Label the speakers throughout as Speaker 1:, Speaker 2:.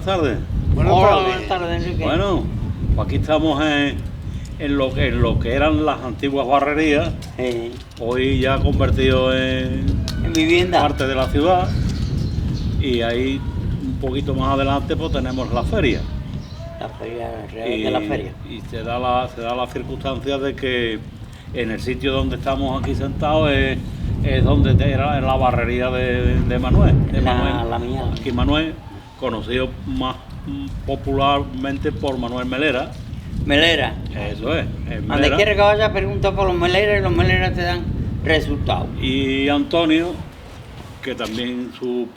Speaker 1: Buenas tardes.
Speaker 2: Buenas tardes, Enrique.
Speaker 1: Bueno, pues aquí estamos en lo que eran las antiguas barrerías, hoy ya convertido en
Speaker 2: vivienda.
Speaker 1: parte de la ciudad, y ahí un poquito más adelante pues tenemos la feria.
Speaker 2: La feria, el real de la feria.
Speaker 1: Y se da la circunstancia de que en el sitio donde estamos aquí sentados es donde era la barrería de Manuel.
Speaker 2: La mía.
Speaker 1: Aquí Manuel, conocido más popularmente por Manuel Melera.
Speaker 2: Melera.
Speaker 1: Eso es.
Speaker 2: Donde quiera que vaya, pregunta por los meleras y los meleras te dan resultados.
Speaker 1: Y Antonio, que también su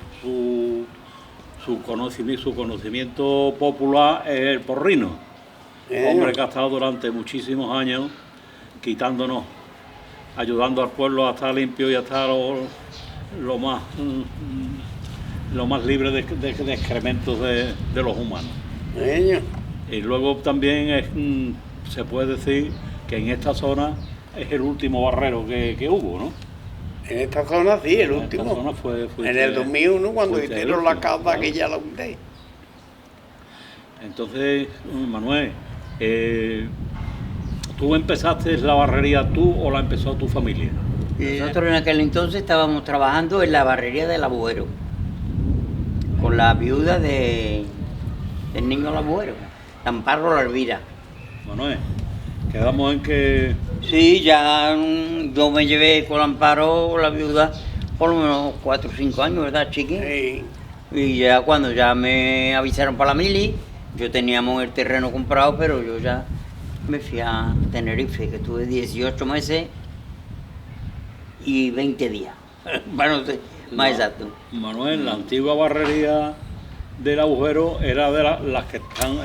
Speaker 1: conocimiento popular es el porrino. Hombre que ha estado durante muchísimos años quitándonos, ayudando al pueblo a estar limpio y a estar lo más libre de excrementos de los humanos. Y luego también se puede decir que en esta zona es el último barrero que hubo, ¿no?
Speaker 3: En esta zona sí, el último.
Speaker 1: Esta zona fue
Speaker 3: en el 2001 cuando hicieron la casa que ya la hundé.
Speaker 1: Entonces, Manuel, ¿tú empezaste la barrería tú o la empezó tu familia?
Speaker 2: Nosotros en aquel entonces estábamos trabajando en la barrería del Abuero, con la viuda del niño del Abuero, Amparo La Elvira.
Speaker 1: Manuel, quedamos en que...
Speaker 2: Sí, ya yo me llevé con Amparo, la viuda, por lo menos 4 o 5 años, ¿verdad, chiqui?
Speaker 3: Sí.
Speaker 2: Y ya cuando ya me avisaron para la mili, yo teníamos el terreno comprado, pero yo ya me fui a Tenerife, que estuve 18 meses y 20 días. Bueno, más exacto.
Speaker 1: Manuel, la antigua barrería del Agujero era de las que están...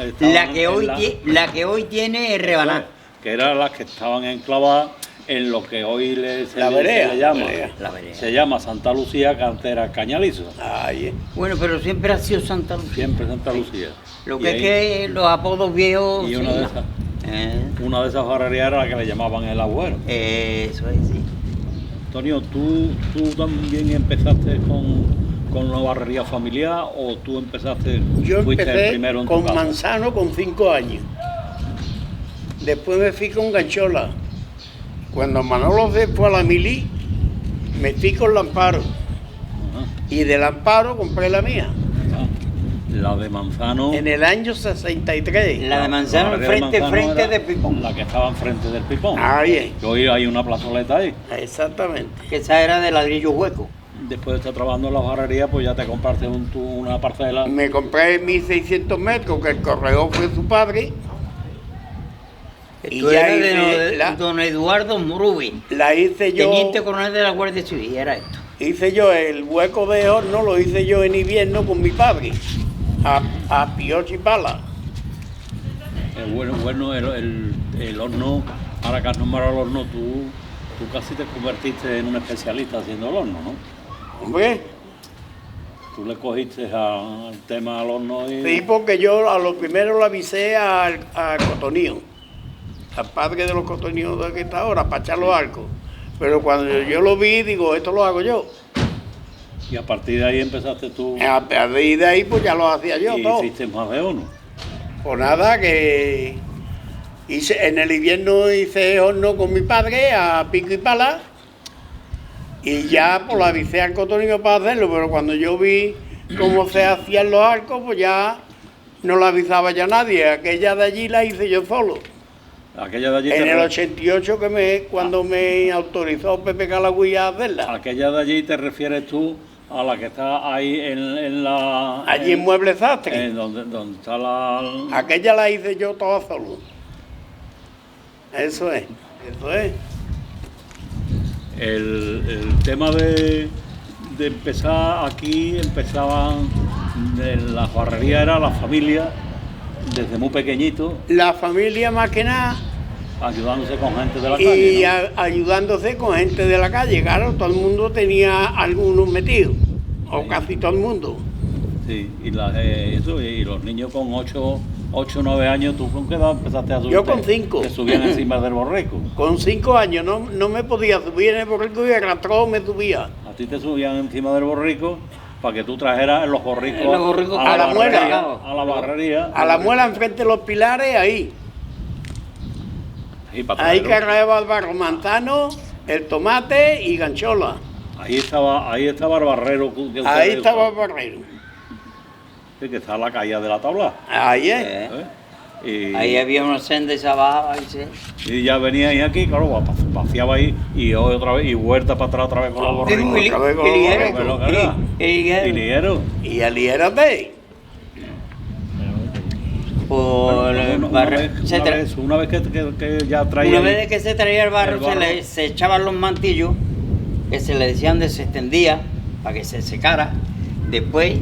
Speaker 2: La que hoy tiene es Rebaná.
Speaker 1: Que eran las que estaban enclavadas en lo que hoy se le llama Santa Lucía, cantera Cañalizo.
Speaker 2: Bueno, pero siempre ha sido Santa Lucía.
Speaker 1: Siempre Santa Lucía.
Speaker 2: Lo que es que los apodos viejos...
Speaker 1: Y una de esas barrerías era la que le llamaban el Agujero.
Speaker 2: Eso es, sí.
Speaker 1: Antonio, ¿tú también empezaste con la barrería familiar o tú empezaste...
Speaker 3: Yo
Speaker 1: fuiste
Speaker 3: empecé
Speaker 1: el primero en tu
Speaker 3: con
Speaker 1: casa?
Speaker 3: Manzano con 5 años. Después me fui con Ganchola. Cuando Manolo se fue a la mili, me fui con Lamparo.
Speaker 1: Ajá.
Speaker 3: Y del Amparo compré la mía.
Speaker 1: La de Manzano...
Speaker 3: En el año 63.
Speaker 2: La de Manzano frente del Pipón.
Speaker 1: La que estaba enfrente del Pipón.
Speaker 3: Ahí.
Speaker 1: Que hoy hay una plazoleta ahí.
Speaker 3: Exactamente.
Speaker 2: Que esa era de ladrillo hueco.
Speaker 1: Después de estar trabajando en la barrería, pues ya te compraste una parcela.
Speaker 3: Me compré 1600 metros, que el corredor fue su padre.
Speaker 2: Y ya era de don Eduardo Murubi.
Speaker 3: La hice yo.
Speaker 2: Teniente coronel de la Guardia Civil, era esto.
Speaker 3: Hice yo el hueco de horno, lo hice yo en invierno con mi padre, a piocha y pala.
Speaker 1: Bueno, el horno, ahora que has nombrado el horno, tú casi te convertiste en un especialista haciendo el horno, ¿no?
Speaker 3: Hombre.
Speaker 1: Tú le cogiste al tema al horno y...
Speaker 3: Sí, porque yo a lo primero lo avisé a Cotonío, al padre de los cotoníos de esta hora, para echar los arcos. Pero cuando yo lo vi, digo, esto lo hago yo.
Speaker 1: Y a partir de ahí empezaste tú...
Speaker 3: A partir de ahí, pues ya lo hacía yo
Speaker 1: y
Speaker 3: todo.
Speaker 1: hiciste más de uno.
Speaker 3: Pues nada, que en el invierno hice horno con mi padre a pico y pala. Y ya pues lo avisé al cotonío para hacerlo, pero cuando yo vi cómo se hacían los arcos, pues ya no lo avisaba ya nadie. Aquella de allí la hice yo solo.
Speaker 1: Aquella de allí
Speaker 3: En el 88 cuando me autorizó Pepe Calagüí a hacerla.
Speaker 1: Aquella de allí te refieres tú a la que está ahí en la...
Speaker 3: Allí en Muebles Sastre.
Speaker 1: Donde está la...
Speaker 3: Aquella la hice yo toda solo. Eso es.
Speaker 1: El tema de empezar aquí, empezaban en las barrerías, era la familia, desde muy pequeñito.
Speaker 3: La familia más que nada.
Speaker 1: Ayudándose con gente de la calle.
Speaker 3: Y
Speaker 1: ¿no?
Speaker 3: ayudándose con gente de la calle. Claro, todo el mundo tenía algunos metidos. O casi todo el mundo.
Speaker 1: Sí, y los niños con 8 o 9 años, ¿tú con qué edad empezaste a subir?
Speaker 3: Yo con 5.
Speaker 1: Te subían encima del borrico.
Speaker 3: Con 5 años no me podía subir en el borrico y arrastrado me subía.
Speaker 1: A ti te subían encima del borrico para que tú trajeras los borricos
Speaker 2: Los borricos
Speaker 3: a la muela.
Speaker 1: a la barrería.
Speaker 3: A la muela enfrente de los pilares, ahí.
Speaker 1: Y para
Speaker 3: Ahí
Speaker 1: traerlo.
Speaker 3: cargaba el barro mantano, el tomate y ganchola.
Speaker 1: Ahí estaba el barrero. Que ustedes
Speaker 3: Ahí estaba el
Speaker 1: usaban.
Speaker 3: barrero.
Speaker 1: Sí, que está en la calle de la tabla.
Speaker 3: Ahí es.
Speaker 2: Eh,
Speaker 1: ¿eh?
Speaker 2: Ahí había una senda y se bajaba
Speaker 1: Y ya veníais aquí, claro, paseaba ahí y hoy otra vez, y vuelta para atrás otra vez con los borricos.
Speaker 3: Otra vez con los borricos.
Speaker 1: Y liguero.
Speaker 3: Y aliérate.
Speaker 1: Una vez que ya traía.
Speaker 2: Una vez que se traía el barro,
Speaker 1: el barro.
Speaker 2: se echaban los mantillos, que se le decían se extendía para que se secara. Después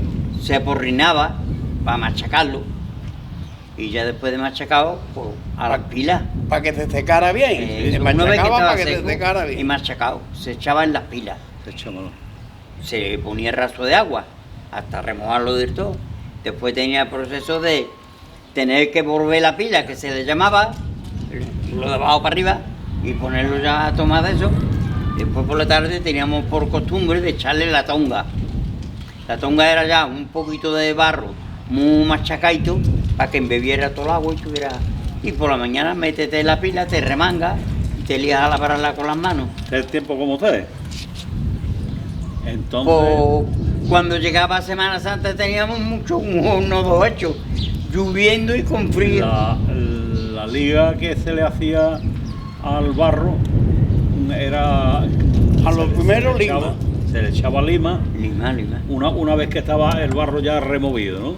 Speaker 2: se aporrinaba para machacarlo. Y ya después de machacado, pues a las pilas.
Speaker 3: Para que se secara bien. Se
Speaker 2: Una vez que
Speaker 3: machacaba
Speaker 2: estaba
Speaker 3: para que se
Speaker 2: seco
Speaker 3: secara
Speaker 2: y
Speaker 3: bien.
Speaker 2: machacado, se echaba en las pilas.
Speaker 1: Echámoslo.
Speaker 2: Se ponía el rastro de agua hasta remojarlo del todo. Después tenía el proceso de tener que volver la pila, que se le llamaba, lo de abajo para arriba, y ponerlo ya a tomar de eso. Después por la tarde teníamos por costumbre de echarle la tonga. La tonga era ya un poquito de barro muy machacadito para que embebiera todo el agua y tuviera. Y por la mañana métete en la pila, te remanga y te lías a lavarla con las manos.
Speaker 1: ¿Es tiempo como ustedes? Entonces.
Speaker 2: Pues, cuando llegaba Semana Santa teníamos mucho, un horno dos hechos, lloviendo y con frío.
Speaker 1: La liga que se le hacía al barro era.
Speaker 3: A los primeros
Speaker 1: lima. Se le echaba lima
Speaker 2: Lima.
Speaker 1: una vez que estaba el barro ya removido, ¿no?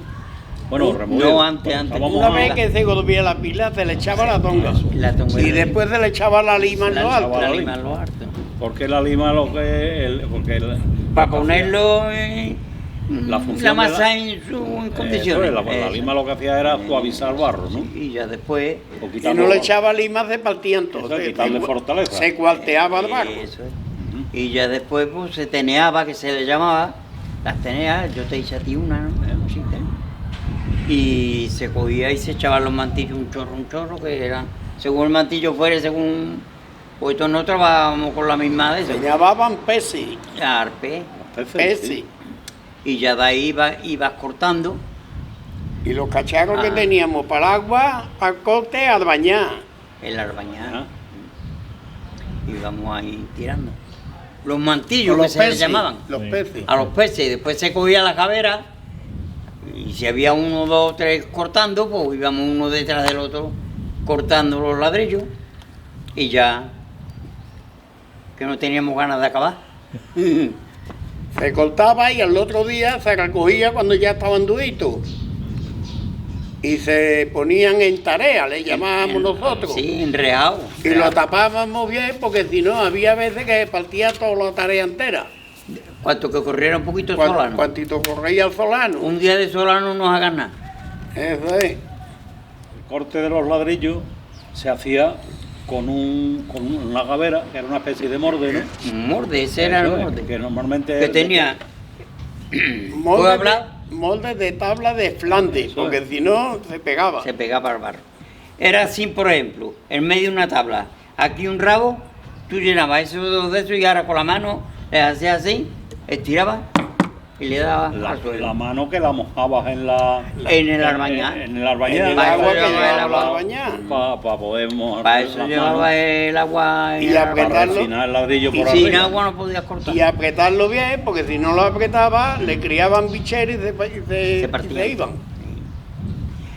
Speaker 1: Bueno, removido.
Speaker 2: No, antes.
Speaker 1: Estábamos
Speaker 3: Una
Speaker 1: a-
Speaker 3: vez que se golpeaba la pila, se le echaba la tonga.
Speaker 2: La tonga
Speaker 3: Y
Speaker 2: era-
Speaker 3: después se le echaba la lima en
Speaker 2: la,
Speaker 3: lo alto.
Speaker 2: la lima en lo alto.
Speaker 1: Porque la lima lo que.
Speaker 2: Para ponerlo en
Speaker 1: La función
Speaker 2: la
Speaker 1: de
Speaker 2: masa
Speaker 1: la-
Speaker 2: en sus
Speaker 1: Eso
Speaker 2: condiciones.
Speaker 1: es, la lima lo que hacía era suavizar el barro, ¿no?
Speaker 2: Y ya después.
Speaker 1: O
Speaker 3: Si
Speaker 1: quitarlo-
Speaker 3: no le echaba lima, se partían
Speaker 1: Eso,
Speaker 3: todos.
Speaker 1: quitarle fortaleza.
Speaker 3: Se cuarteaba el barro.
Speaker 2: Eso es. Y ya después pues, se teneaba, que se le llamaba, las teneas, yo te hice a ti una, ¿no? Sí, y se cogía y se echaban los mantillos un chorro, que era, según el mantillo fuera, según, pues todos no trabajábamos con la misma de eso,
Speaker 3: Se llamaban peces.
Speaker 2: arpe,
Speaker 3: Peces.
Speaker 2: y ya de ahí ibas cortando,
Speaker 3: Y los cacharros que
Speaker 2: Ah.
Speaker 3: teníamos para el agua, para el corte, al bañar.
Speaker 2: el arbañar,
Speaker 1: Ajá.
Speaker 2: y íbamos ahí tirando. Los mantillos
Speaker 3: Con
Speaker 2: que
Speaker 3: los
Speaker 2: se le
Speaker 3: peces.
Speaker 2: llamaban.
Speaker 3: Los
Speaker 1: Sí.
Speaker 3: peces.
Speaker 2: A los peces, y después se cogía la cabera y si había uno, dos, tres cortando, pues íbamos uno detrás del otro cortando los ladrillos y ya que no teníamos ganas de acabar.
Speaker 3: Se cortaba y al otro día se recogía cuando ya estaban duritos. Y se ponían en tarea, le llamábamos nosotros.
Speaker 2: Sí, enreado.
Speaker 3: Y lo tapábamos bien porque si no había veces que partía toda la tarea entera.
Speaker 2: Cuanto que corriera un poquito solano.
Speaker 3: Cuantito corría el solano.
Speaker 2: Un día de solano no nos hagan nada.
Speaker 3: Eso es.
Speaker 1: El corte de los ladrillos se hacía con una gavera, que era una especie de morde, ¿no?
Speaker 2: Un morde, ese era el
Speaker 1: Eso es,
Speaker 2: morde.
Speaker 1: que normalmente.
Speaker 2: Que tenía.
Speaker 3: Moldes
Speaker 2: hablar?
Speaker 3: moldes de tabla de Flandes,
Speaker 1: Eso
Speaker 3: porque
Speaker 1: es.
Speaker 3: si no se pegaba.
Speaker 2: Se pegaba al barro. Era así, por ejemplo, en medio de una tabla, aquí un rabo, tú llenabas esos de eso y ahora con la mano le hacías así, estirabas y le dabas al suelo.
Speaker 1: La mano que la mojabas en la.
Speaker 2: En el arbañar.
Speaker 1: En el arbañar.
Speaker 3: En el
Speaker 2: Para
Speaker 3: agua
Speaker 2: eso
Speaker 3: que
Speaker 2: llevaba el
Speaker 3: llevaba
Speaker 2: agua.
Speaker 3: la bañar.
Speaker 1: Para poder mojar.
Speaker 2: Para eso
Speaker 1: las
Speaker 2: llevaba
Speaker 1: manos,
Speaker 2: el agua
Speaker 3: Y
Speaker 2: en el
Speaker 3: apretar-
Speaker 2: arbañar.
Speaker 1: para
Speaker 3: apretarlo.
Speaker 1: refinar el ladrillo
Speaker 3: Y
Speaker 1: por
Speaker 2: Sin
Speaker 1: arriba.
Speaker 2: agua no podías cortar.
Speaker 3: Y apretarlo bien, porque si no lo apretaba, le criaban bicheros y
Speaker 2: Se partían.
Speaker 3: y se iban.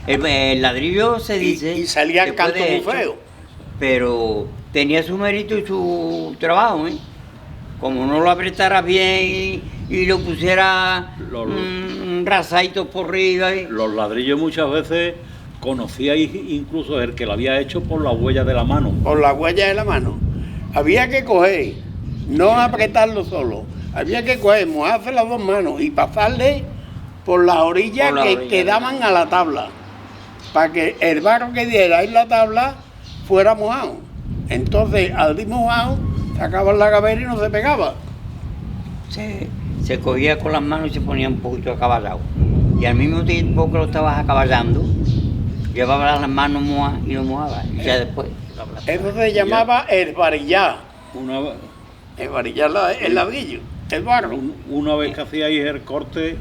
Speaker 2: El ladrillo se dice.
Speaker 3: Y salía el
Speaker 2: después
Speaker 3: canto
Speaker 2: de
Speaker 3: muy
Speaker 2: hecho,
Speaker 3: feo.
Speaker 2: Pero tenía su mérito y su trabajo, ¿eh? Como no lo apretara bien y lo pusiera
Speaker 1: Lo-
Speaker 2: rasadito por arriba.
Speaker 1: Los ladrillos muchas veces conocíais incluso el que lo había hecho por la huella de la mano.
Speaker 3: Por la huella de la mano. Había que coger, no apretarlo solo. Había que coger, mojarse las dos manos y pasarle por las orillas
Speaker 2: Por la
Speaker 3: que
Speaker 2: orilla.
Speaker 3: quedaban a la tabla. Para que el barro que diera en la tabla fuera mojado. Entonces, al ir mojado, sacaban la gavera y no se pegaba.
Speaker 2: Se cogía con las manos y se ponía un poquito acaballado. Y al mismo tiempo que lo estabas acaballando, llevaba las manos mojadas y lo mojaba. Y ya después.
Speaker 3: Eso se llamaba el varillar.
Speaker 1: Una,
Speaker 3: El varillar el ladrillo. el barro.
Speaker 1: Una vez que hacíais el corte,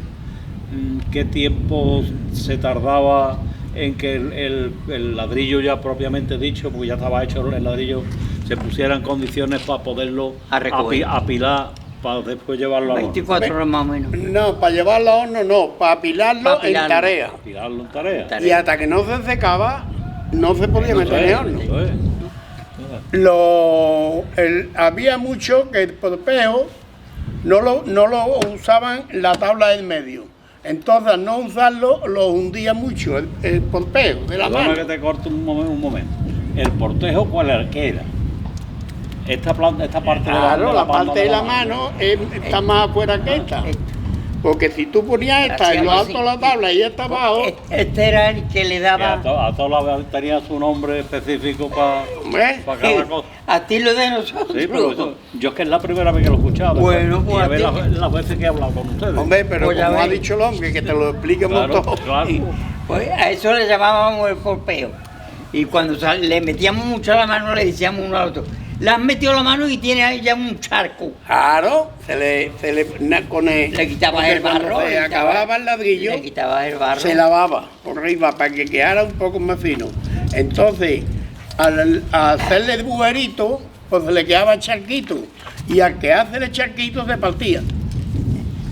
Speaker 1: ¿qué tiempo se tardaba en que el ladrillo ya propiamente dicho, porque ya estaba hecho el ladrillo, se pusiera en condiciones para poderlo apilar, para después llevarlo a
Speaker 2: 24 horas más o menos.
Speaker 3: No, para llevarlo a horno no, para apilarlo en tarea.
Speaker 1: Apilarlo en tarea.
Speaker 3: Y hasta que no se secaba, no se podía meter en el horno.
Speaker 1: Eso es.
Speaker 3: Había mucho que el porpeo no lo usaban la tabla del medio. Entonces, al no usarlo, lo hundía mucho el porpeo de la
Speaker 1: Perdona
Speaker 3: mano.
Speaker 1: que te corto un momento. ¿El portejo cuál era? ¿Qué era? Esta parte
Speaker 3: Claro,
Speaker 1: de
Speaker 3: la
Speaker 1: palma
Speaker 3: parte de la mano está más afuera que esta. Porque si tú ponías esta en lo alto de la tabla y esta abajo,
Speaker 2: Este era el que le
Speaker 1: Que
Speaker 2: daba.
Speaker 1: a todas las tenía su nombre específico para
Speaker 3: hombre,
Speaker 1: cada cosa.
Speaker 2: A ti lo de nosotros.
Speaker 1: Sí, pero yo es que es la primera vez que lo he escuchado.
Speaker 2: Bueno, pues
Speaker 1: y a ver
Speaker 2: a ti-
Speaker 1: las veces que he hablado con ustedes.
Speaker 3: hombre, pero
Speaker 2: Pues ya
Speaker 3: como ha
Speaker 2: ves.
Speaker 3: dicho el hombre, que te lo expliquemos
Speaker 1: Claro,
Speaker 3: todo.
Speaker 1: claro.
Speaker 2: Pues a eso le llamábamos el porpeo. Y cuando le metíamos mucho la mano, le decíamos uno al otro: le has metido la mano y tiene ahí ya un charco.
Speaker 3: Claro, con el,
Speaker 2: Le quitabas
Speaker 3: porque
Speaker 2: el barro.
Speaker 3: cuando se acababa el ladrillo,
Speaker 2: Le quitabas el barro.
Speaker 3: se lavaba por arriba para que quedara un poco más fino. Entonces, al hacerle el bujerito, pues se le quedaba el charquito. Y al que hace el charquito se partía.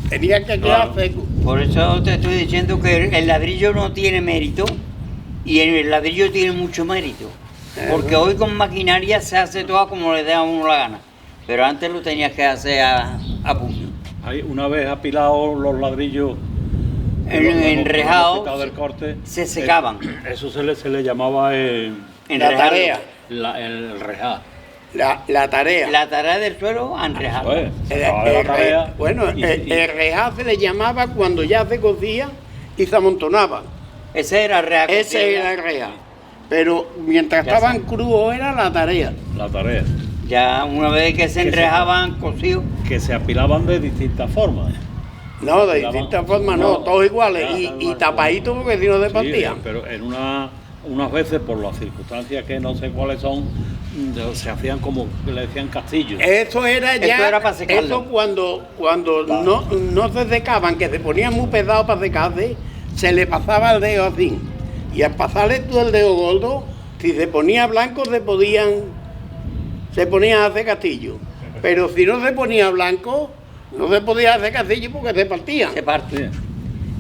Speaker 3: Tenía que quedar
Speaker 1: Claro.
Speaker 3: seco.
Speaker 2: Por eso te estoy diciendo que el ladrillo no tiene mérito y el ladrillo tiene mucho mérito. Porque hoy con maquinaria se hace todo como le da a uno la gana. Pero antes lo tenías que hacer a puño.
Speaker 1: Ahí, una vez apilados los ladrillos
Speaker 2: Enrejados,
Speaker 1: quitado del corte,
Speaker 2: se secaban.
Speaker 1: Eso se le llamaba
Speaker 3: La
Speaker 2: Enrejarlo.
Speaker 3: tarea.
Speaker 1: el rejar.
Speaker 3: La tarea.
Speaker 2: La tarea del suelo a enrejarlo.
Speaker 1: Pues,
Speaker 3: El-
Speaker 1: se acababa la
Speaker 3: el re-
Speaker 1: tarea
Speaker 3: bueno,
Speaker 1: y-
Speaker 3: el rejar se le llamaba cuando ya se cocía y se amontonaba.
Speaker 2: Ese era real.
Speaker 3: Ese era el rejar. Pero mientras
Speaker 2: Ya
Speaker 3: estaban crudos era la tarea.
Speaker 1: la tarea.
Speaker 2: Ya una vez que se
Speaker 1: Que se-
Speaker 2: enrejaban cocidos,
Speaker 1: Que se apilaban de distintas formas.
Speaker 3: No, de
Speaker 1: Apilaban-
Speaker 3: distintas formas no,
Speaker 1: no,
Speaker 3: todos iguales
Speaker 1: ya,
Speaker 3: y tapaditos porque si no se
Speaker 1: Sí,
Speaker 3: partían.
Speaker 1: pero en unas veces, por las circunstancias que no sé cuáles son, se hacían como que le decían castillos.
Speaker 3: Eso era ya,
Speaker 2: Eso era para secarlo.
Speaker 3: eso cuando no se secaban, que se ponían muy pesados para secarse, se le pasaba el dedo así. Y al pasarle tú el dedo gordo, si se ponía blanco se ponían a hacer castillo. Pero si no se ponía blanco, no se podía hacer castillo porque se partían.
Speaker 2: se parte.
Speaker 1: Sí.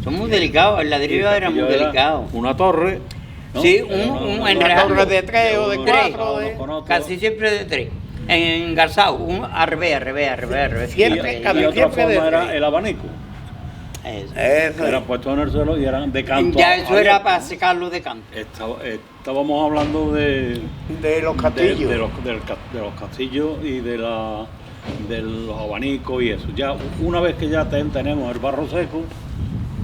Speaker 2: Son muy delicados, el ladrillo era muy delicado.
Speaker 1: Una torre. ¿no?
Speaker 2: Sí,
Speaker 1: Era
Speaker 2: un
Speaker 3: Una
Speaker 2: enrejado.
Speaker 3: torre de 3 o de
Speaker 1: uno
Speaker 3: 4.
Speaker 1: uno con otro.
Speaker 2: Casi siempre de 3. Engarzado, al revés.
Speaker 3: Siempre,
Speaker 1: Y
Speaker 3: casi
Speaker 1: otra
Speaker 3: siempre de
Speaker 1: forma era
Speaker 3: tres.
Speaker 1: el abanico.
Speaker 2: Eso.
Speaker 3: Eso
Speaker 1: Eran puestos en el suelo y eran de canto.
Speaker 2: Ya eso era
Speaker 1: abierto.
Speaker 2: para secarlo de canto.
Speaker 1: Estábamos hablando de
Speaker 3: de los castillos.
Speaker 1: de los castillos y de los abanicos y eso. Ya una vez que ya tenemos el barro seco,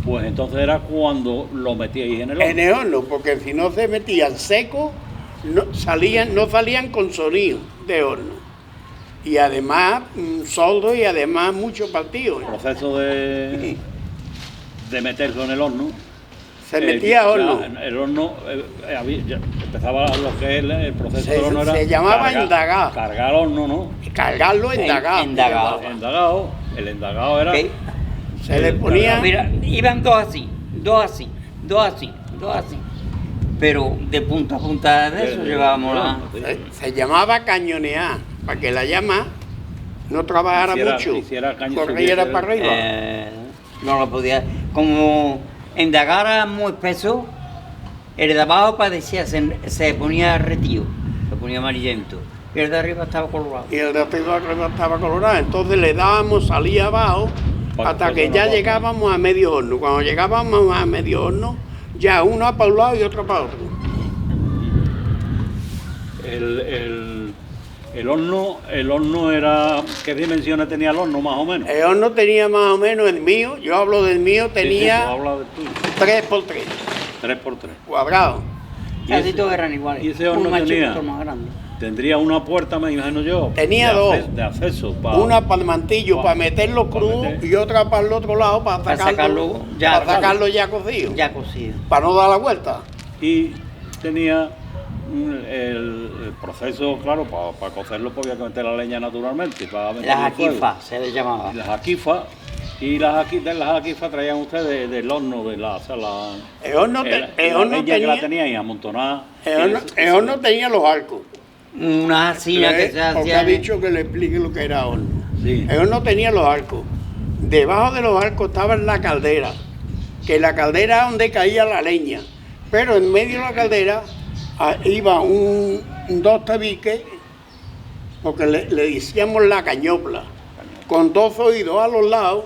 Speaker 1: pues entonces era cuando lo metíais en el horno.
Speaker 3: En el horno, porque si no se metían secos, no salían con sonido de horno. Y además, soldo y además mucho partido.
Speaker 1: El proceso de meterlo en el horno.
Speaker 3: Se metía a horno.
Speaker 1: El horno ya empezaba lo que es el proceso del horno.
Speaker 3: Se llamaba indagar.
Speaker 1: Cargar el horno, ¿no?
Speaker 3: Cargarlo endagado.
Speaker 2: Endagado.
Speaker 1: Endagado. El endagado era.
Speaker 2: ¿Ok?
Speaker 3: Se le ponía.
Speaker 2: Mira, iban dos así. Pero de punta a punta de eso llevábamos la...
Speaker 3: Se llamaba cañonear, para que la llama no trabajara mucho.
Speaker 1: hiciera caño,
Speaker 3: Corriera
Speaker 1: subiera-
Speaker 3: para arriba.
Speaker 2: No lo podía... Como endagara muy espeso, el de abajo parecía, se ponía retío, se ponía amarillento. Y el de arriba estaba colorado.
Speaker 3: Y el de arriba estaba colorado. Entonces le dábamos salida abajo hasta que ya llegábamos a medio horno. Cuando llegábamos a medio horno, ya uno para un lado y otro para otro.
Speaker 1: El horno era. ¿Qué dimensiones tenía el horno más o menos?
Speaker 3: El horno tenía más o menos el mío, yo hablo del mío,
Speaker 1: Sí, tú
Speaker 3: tenía
Speaker 1: hablas del tuyo.
Speaker 3: 3x3
Speaker 1: 3x3.
Speaker 3: cuadrado.
Speaker 2: Casi
Speaker 1: ese-
Speaker 2: todos eran iguales.
Speaker 1: y ese horno
Speaker 2: uno más chico,
Speaker 1: tenía-
Speaker 2: otro más grande.
Speaker 1: Tendría una puerta, me imagino yo.
Speaker 3: Tenía
Speaker 1: de
Speaker 3: dos.
Speaker 1: de acceso.
Speaker 3: Una para el mantillo, para meterlo
Speaker 1: para
Speaker 3: crudo,
Speaker 1: meter.
Speaker 3: y otra para el otro lado para
Speaker 2: Para
Speaker 3: sacarlo,
Speaker 2: sacarlo ya-
Speaker 3: para sacarlo ya cocido.
Speaker 2: Ya cocido.
Speaker 3: Para no dar la vuelta.
Speaker 1: Y tenía el proceso, claro, para cocerlo pues había que meter la leña naturalmente. Para meterle
Speaker 2: Las
Speaker 1: fuego.
Speaker 2: aquifas se les llamaba.
Speaker 1: Las aquifas, y de las aquifas traían ustedes del horno, de la, o sea,
Speaker 3: El horno,
Speaker 1: la leña que la teníais amontonada.
Speaker 3: el horno tenía los arcos.
Speaker 2: Una asina que se
Speaker 3: Porque ha
Speaker 2: hacía.
Speaker 3: dicho que le explique lo que era horno.
Speaker 1: Sí.
Speaker 3: El horno tenía los arcos. Debajo de los arcos estaba la caldera, que la caldera es donde caía la leña. Pero en medio de la caldera iba dos tabiques, porque le decíamos la cañopla, con dos oídos a los lados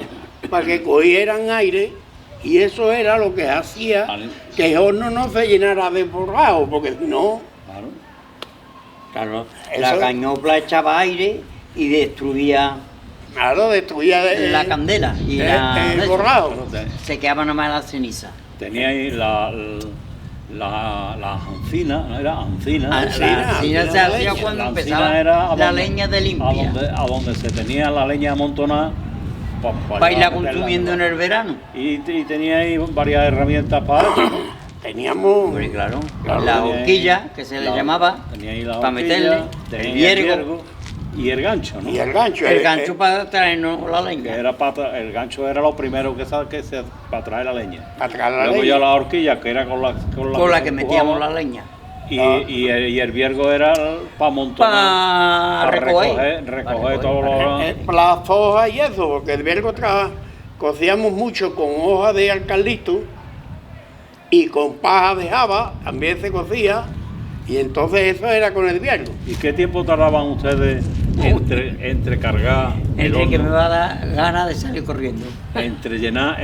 Speaker 3: para que cogieran aire, y eso era lo que hacía que el horno no se llenara de borrado, porque si no,
Speaker 1: Claro.
Speaker 2: Claro,
Speaker 3: Eso-
Speaker 2: la cañopla echaba aire y destruía
Speaker 3: claro, destruía
Speaker 2: la candela y
Speaker 3: el
Speaker 2: eso.
Speaker 3: borrado.
Speaker 2: Se quedaba nada más la ceniza.
Speaker 1: Teníais la ancina, ¿no era? Ancina.
Speaker 2: La
Speaker 3: Encina,
Speaker 2: encina se
Speaker 3: la
Speaker 2: hacía
Speaker 3: leña.
Speaker 2: cuando
Speaker 1: La
Speaker 2: empezaba
Speaker 1: encina era
Speaker 2: la leña de limpia.
Speaker 1: A donde se tenía la leña amontonada.
Speaker 2: Para irla consumiendo en el verano.
Speaker 1: Y teníais varias herramientas para eso.
Speaker 3: Teníamos,
Speaker 2: Hombre, claro.
Speaker 3: Claro,
Speaker 2: La
Speaker 1: teníais
Speaker 2: horquilla, que se le llamaba,
Speaker 1: teníais la
Speaker 2: para
Speaker 1: horquilla,
Speaker 2: meterle,
Speaker 1: teníais
Speaker 2: el viergo,
Speaker 1: y el gancho, ¿no?
Speaker 3: y el gancho.
Speaker 2: el gancho para traernos la
Speaker 1: Que
Speaker 2: leña.
Speaker 1: era el gancho era lo primero para traer la leña.
Speaker 3: para traer la
Speaker 1: Luego
Speaker 3: leña.
Speaker 1: ya la horquilla, que era con la
Speaker 2: Con la
Speaker 1: se
Speaker 2: que metíamos
Speaker 1: empujaba,
Speaker 2: la leña.
Speaker 1: y el viergo era para montar.
Speaker 2: Para recoger.
Speaker 1: recoger todo lo.
Speaker 3: Las hojas y eso, porque el viergo cocíamos mucho con hojas de alcalito y con paja de java, también se cocía, y entonces eso era con el viergo.
Speaker 1: ¿Y qué tiempo tardaban ustedes entre cargar el
Speaker 2: Entre que me
Speaker 1: horno,
Speaker 2: va a dar ganas de salir corriendo.
Speaker 1: entre llenar,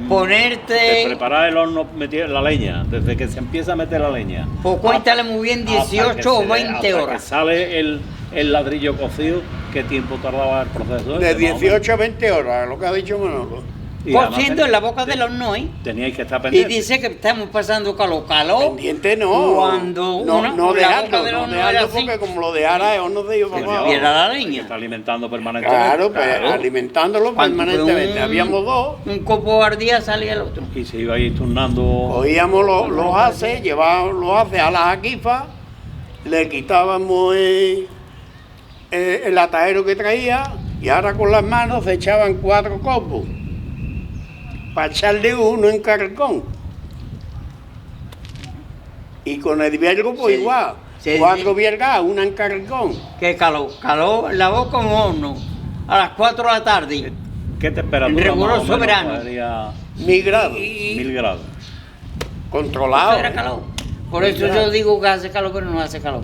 Speaker 2: Ponerte-
Speaker 1: de preparar el horno, meter la leña, desde que se empieza a meter la leña?
Speaker 2: Pues cuéntale muy bien,
Speaker 1: hasta que
Speaker 2: 18 o
Speaker 1: se-
Speaker 2: 20
Speaker 1: hasta que
Speaker 2: horas.
Speaker 1: sale el ladrillo cocido, ¿qué tiempo tardaba el proceso?
Speaker 3: De
Speaker 1: ese, más o menos?
Speaker 3: 18 a 20 horas, lo que ha dicho Manolo.
Speaker 1: Y además
Speaker 2: Cociendo en la boca del horno, ¿eh?
Speaker 1: Teníais que estar
Speaker 2: Y
Speaker 1: pendientes.
Speaker 2: dice que estamos pasando calor.
Speaker 3: Pendiente no.
Speaker 2: Cuando
Speaker 3: no,
Speaker 2: una-
Speaker 3: no
Speaker 2: la
Speaker 3: dejarlo,
Speaker 2: boca del
Speaker 3: no
Speaker 2: horno
Speaker 3: dejarlo
Speaker 2: era así.
Speaker 3: porque como lo dejara el horno se iba para abajo.
Speaker 2: Y era la
Speaker 1: Hay que
Speaker 2: leña.
Speaker 1: estar alimentando permanentemente.
Speaker 3: Claro, pues
Speaker 2: Claro.
Speaker 3: alimentándolo
Speaker 2: Cuando
Speaker 3: permanentemente.
Speaker 2: un-
Speaker 3: Habíamos dos,
Speaker 2: Un copo al día salía el otro.
Speaker 1: Y se iba a ir turnando.
Speaker 3: cogíamos los haces, llevábamos los haces a las aquifas, le quitábamos el atadero que traía y ahora con las manos se echaban 4 copos para echarle uno en carcón. Y con el viergo pues
Speaker 2: Sí,
Speaker 3: igual,
Speaker 2: sí,
Speaker 3: 4
Speaker 2: sí.
Speaker 3: viergas, una en carcón.
Speaker 2: Qué calor. Calor en la boca un horno. A las 4 de la tarde.
Speaker 1: ¿Qué temperatura
Speaker 2: En riguroso
Speaker 1: más o menos
Speaker 2: verano.
Speaker 1: sería
Speaker 3: 1000 grados,
Speaker 2: Y
Speaker 1: 1000 grados?
Speaker 3: controlado.
Speaker 2: eso era calor. Por eso yo digo que hace calor, pero no hace calor.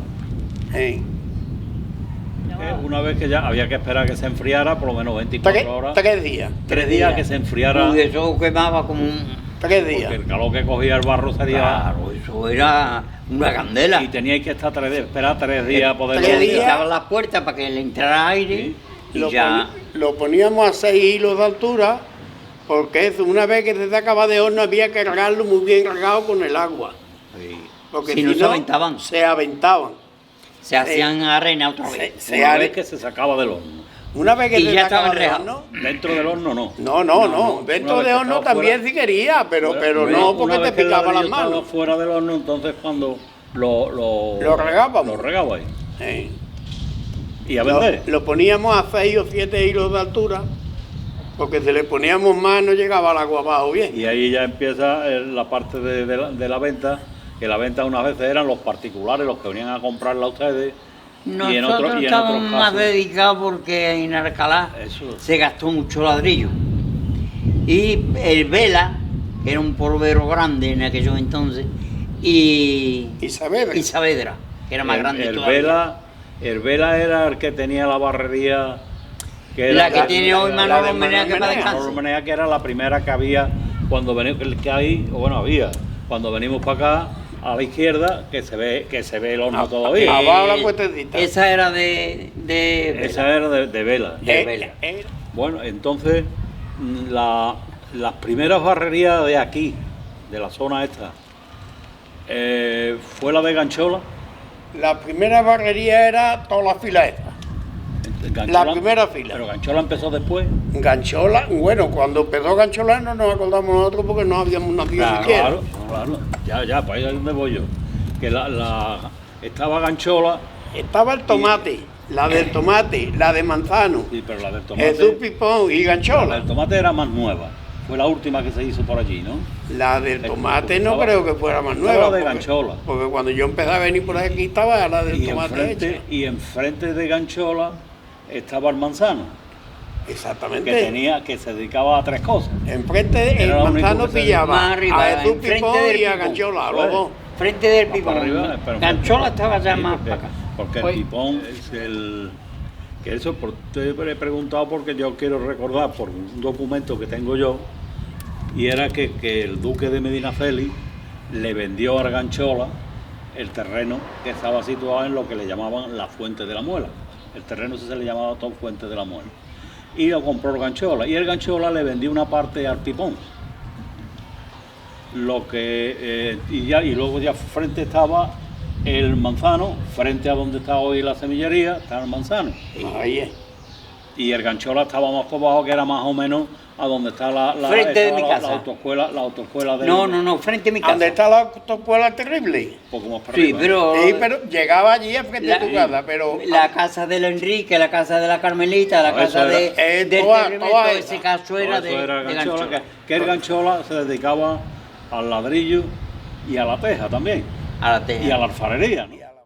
Speaker 3: Sí.
Speaker 1: Una vez que ya había que esperar que se enfriara, por lo menos 24 horas.
Speaker 3: 3 días.
Speaker 1: 3 días que se enfriara.
Speaker 2: Y eso quemaba como un...
Speaker 3: 3
Speaker 1: Porque
Speaker 3: días.
Speaker 1: el calor que cogía el barro sería.
Speaker 2: Claro, eso era una candela.
Speaker 1: Y teníais que esperar 3 días a poder.
Speaker 3: 3
Speaker 2: Le
Speaker 3: días.
Speaker 2: quitaban las puertas para que le entrara aire y ya...
Speaker 3: Lo poníamos a 6 hilos de altura, porque eso, una vez que se sacaba de horno había que cargarlo muy bien cargado con el agua. Porque
Speaker 2: Si no se aventaban.
Speaker 3: Se aventaban.
Speaker 2: se hacían arena otra vez.
Speaker 1: Una vez que se sacaba del horno.
Speaker 3: Una vez que
Speaker 2: Y
Speaker 3: se
Speaker 2: ya
Speaker 3: sacaba
Speaker 2: estaban
Speaker 3: de
Speaker 2: rejados.
Speaker 3: horno.
Speaker 1: Dentro del horno no.
Speaker 3: No. Dentro
Speaker 1: Una vez
Speaker 3: de
Speaker 1: que
Speaker 3: horno
Speaker 1: estaba
Speaker 3: también
Speaker 1: fuera-
Speaker 3: si quería, pero
Speaker 1: Una
Speaker 3: no porque
Speaker 1: vez
Speaker 3: te
Speaker 1: que el
Speaker 3: picaba las
Speaker 1: ladrillo estaba
Speaker 3: manos.
Speaker 1: fuera del horno, entonces cuando
Speaker 3: Lo regábamos.
Speaker 1: Lo regabais.
Speaker 3: Sí.
Speaker 1: Y a vender.
Speaker 3: Lo poníamos a 6 o 7 hilos de altura, porque si le poníamos más no llegaba el agua abajo bien.
Speaker 1: Y ahí ya empieza la parte de la venta, que la venta unas veces eran los particulares, los que venían a comprarla a ustedes.
Speaker 2: Nosotros
Speaker 1: y en otros
Speaker 2: estábamos más
Speaker 1: casos-
Speaker 2: dedicados porque en Alcalá
Speaker 1: Eso.
Speaker 2: se gastó mucho ladrillo. Y el Vela, que era un polvero grande en aquellos entonces, y Saavedra, que era más grande todavía.
Speaker 1: El Vela era el que tenía la barrería.
Speaker 2: La que tiene hoy Manolo
Speaker 3: de
Speaker 2: Menea, que para
Speaker 3: Manolo
Speaker 2: descanso.
Speaker 1: Manolo Menea, que era la primera que había cuando venimos, cuando venimos para acá a la izquierda, que se ve el horno todavía.
Speaker 3: abajo la puertecita.
Speaker 2: Esa era de Vela.
Speaker 1: Esa era de Vela.
Speaker 2: de Vela.
Speaker 1: Bueno, entonces las primeras barrerías de aquí, de la zona esta, fue la de Ganchola.
Speaker 3: La primera barrería era toda la fila esta. La primera fila.
Speaker 1: Pero Ganchola empezó después.
Speaker 3: Ganchola, bueno, cuando empezó Ganchola no nos acordamos nosotros porque no habíamos nacido siquiera.
Speaker 1: Claro. Ya, para ahí es donde voy yo. que estaba Ganchola,
Speaker 3: Estaba el tomate, la del tomate, la de manzano,
Speaker 1: sí, pero la del tomate,
Speaker 3: Jesús Pipón y
Speaker 1: la
Speaker 3: Ganchola.
Speaker 1: del tomate era más nueva. Fue la última que se hizo por allí, ¿no?
Speaker 3: La del tomate no
Speaker 1: Estaba-
Speaker 3: creo que fuera más
Speaker 1: estaba
Speaker 3: nueva.
Speaker 1: la de
Speaker 3: porque-
Speaker 1: Ganchola.
Speaker 3: Porque cuando yo empecé a venir por aquí estaba la del tomate hecha.
Speaker 1: Y enfrente de Ganchola estaba el manzano,
Speaker 3: Exactamente.
Speaker 1: que se dedicaba a 3 cosas.
Speaker 3: Enfrente
Speaker 1: Era
Speaker 3: el
Speaker 1: lo único
Speaker 3: manzano
Speaker 1: que se-
Speaker 3: pillaba
Speaker 2: Más arriba,
Speaker 3: a Jesús
Speaker 2: enfrente
Speaker 3: Pipón
Speaker 2: del
Speaker 3: y a
Speaker 2: Pipón.
Speaker 3: Ganchola,
Speaker 1: Pues,
Speaker 3: los dos.
Speaker 2: Frente del
Speaker 1: Más
Speaker 2: Pipón.
Speaker 1: para arriba, pero
Speaker 2: Ganchola estaba ya
Speaker 1: sí,
Speaker 2: más
Speaker 1: porque,
Speaker 2: para acá.
Speaker 1: porque el
Speaker 2: Oye,
Speaker 1: Pipón es el... Que eso te he preguntado porque yo quiero recordar por un documento que tengo yo, y era que el duque de Medinaceli le vendió a Ganchola el terreno que estaba situado en lo que le llamaban la Fuente de la Muela. El terreno ese se le llamaba todo Fuente de la Muela. Y lo compró el Ganchola, y el Ganchola le vendió una parte al Pipón. Y luego ya frente estaba el manzano, frente a donde está hoy la semillería, está el manzano.
Speaker 3: Ahí es.
Speaker 1: Y el Ganchola estaba más por abajo, que era más o menos a donde está
Speaker 2: Frente de
Speaker 1: estaba
Speaker 2: mi casa.
Speaker 1: la autoescuela de...
Speaker 2: no, frente a mi casa.
Speaker 3: ¿Dónde está la autoescuela terrible?
Speaker 1: Un poco más para
Speaker 2: Sí,
Speaker 1: arriba.
Speaker 2: pero...
Speaker 3: Sí, pero llegaba allí a frente de tu casa, pero
Speaker 2: La casa del Enrique, la casa de la Carmelita, la
Speaker 1: No,
Speaker 2: casa
Speaker 1: eso
Speaker 2: de,
Speaker 3: era-
Speaker 2: del
Speaker 3: toda-
Speaker 2: Terremoto,
Speaker 3: toda
Speaker 2: ese
Speaker 3: esa.
Speaker 2: caso
Speaker 1: Todo
Speaker 2: era
Speaker 1: eso
Speaker 2: de,
Speaker 1: era
Speaker 2: de
Speaker 1: Ganchola,
Speaker 2: Ganchola.
Speaker 1: que el Ganchola se dedicaba al ladrillo y a la teja también,
Speaker 2: A la teja.
Speaker 1: y a la alfarería, ¿no?
Speaker 3: y a la